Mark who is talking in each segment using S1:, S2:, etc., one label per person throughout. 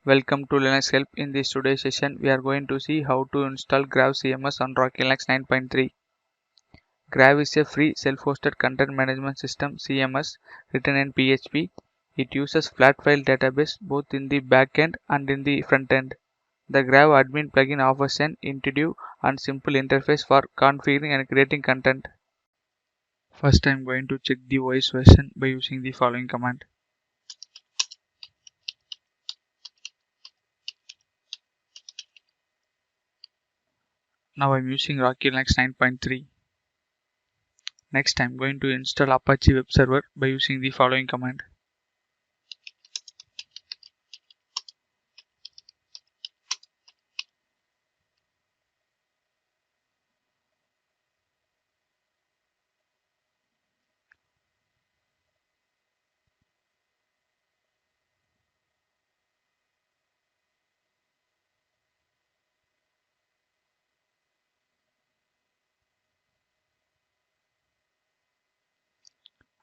S1: Welcome to Linux Help. In this today's session, we are going to see how to install Grav CMS on Rocky Linux 9.3. Grav is a free self-hosted content management system (CMS) written in PHP. It uses flat file database both in the backend and in the frontend. The Grav admin plugin offers an intuitive and simple interface for configuring and creating content. First, I am going to check the OS version by using the following command. Now I am using Rocky Linux 9.3. Next, I am going to install Apache Web Server by using the following command.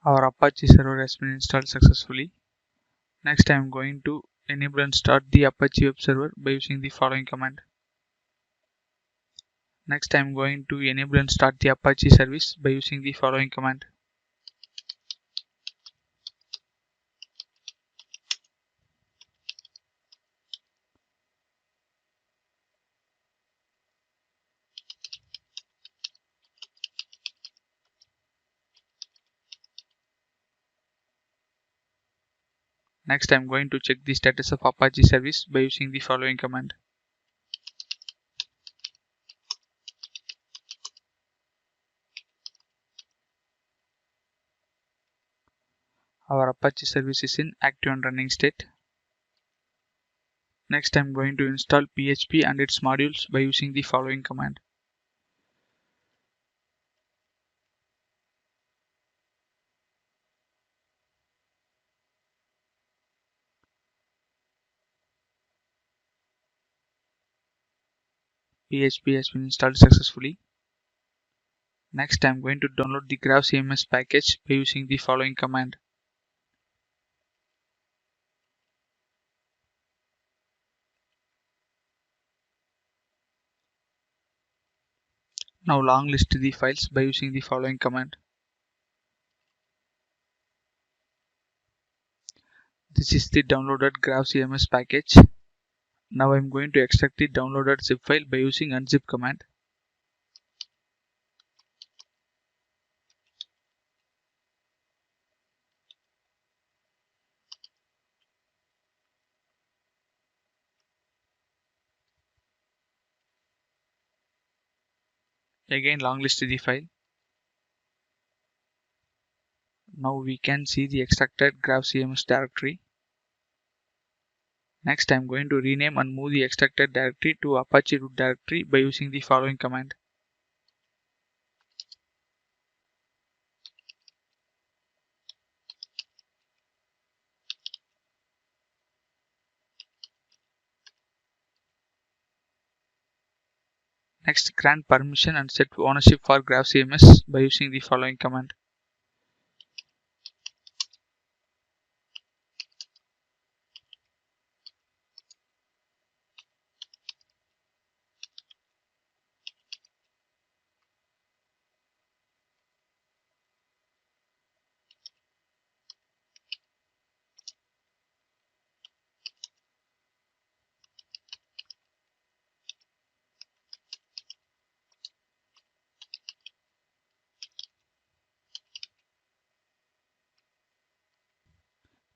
S1: Our Apache server has been installed successfully. Next, I am going to enable and start the Apache Web Server by using the following command. Next, I am going to enable and start the Apache service by using the following command. Next, I am going to check the status of Apache service by using the following command. Our Apache service is in active and running state. Next, I am going to install PHP and its modules by using the following command. PHP has been installed successfully. Next, I am going to download the Grav CMS package by using the following command. Now long list the files by using the following command. This is the downloaded Grav CMS package. Now I am going to extract the downloaded zip file by using unzip command. Again long list the file. Now we can see the extracted Grav CMS directory. Next I am going to rename and move the extracted directory to Apache root directory by using the following command. Next grant permission and set ownership for Grav CMS by using the following command.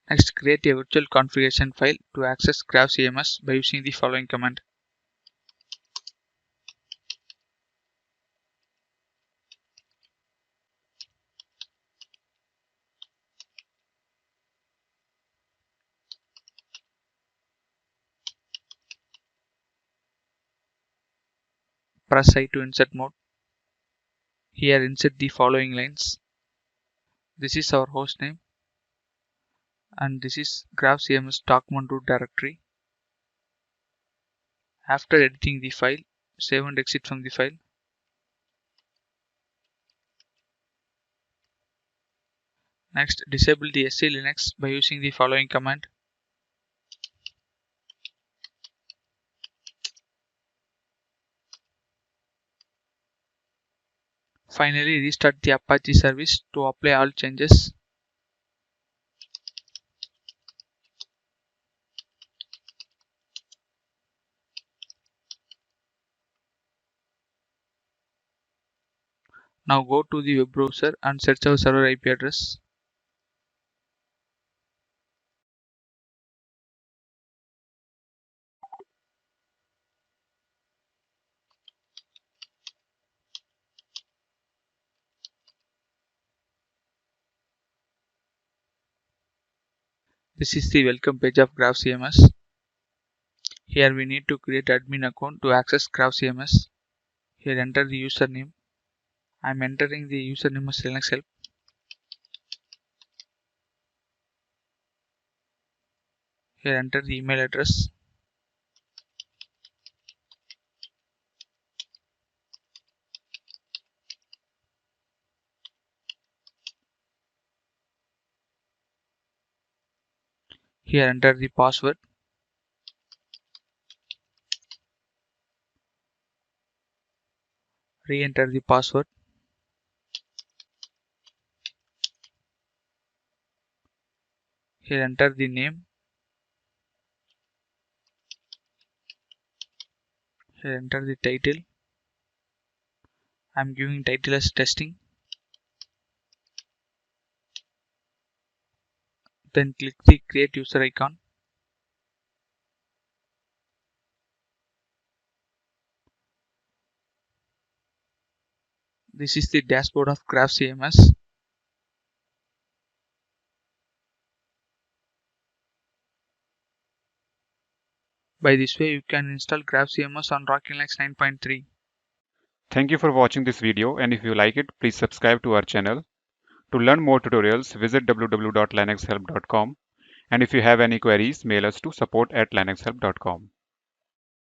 S1: Next create a virtual configuration file to access Grav CMS by using the following command. Press I to insert mode. Here insert the following lines. This is our host name and this is Grav CMS document root directory. After editing the file, save and exit from the file. Next, disable the SC Linux by using the following command. Finally, restart the Apache service to apply all changes. Now go to the web browser and search our server IP address. This is the welcome page of Grav CMS. Here we need to create admin account to access Grav CMS. Here enter the username. I am entering the username as Linux help. Here enter the email address. Here enter the password. Re-enter the password. Here enter the name. Here enter the title. I am giving title as testing. Then click the create user icon. This is the dashboard of Grav CMS. By this way, you can install Grav CMS on Rocky Linux 9.3.
S2: Thank you for watching this video, and if you like it, please subscribe to our channel. To learn more tutorials, visit www.linuxhelp.com, and if you have any queries, mail us to support@linuxhelp.com.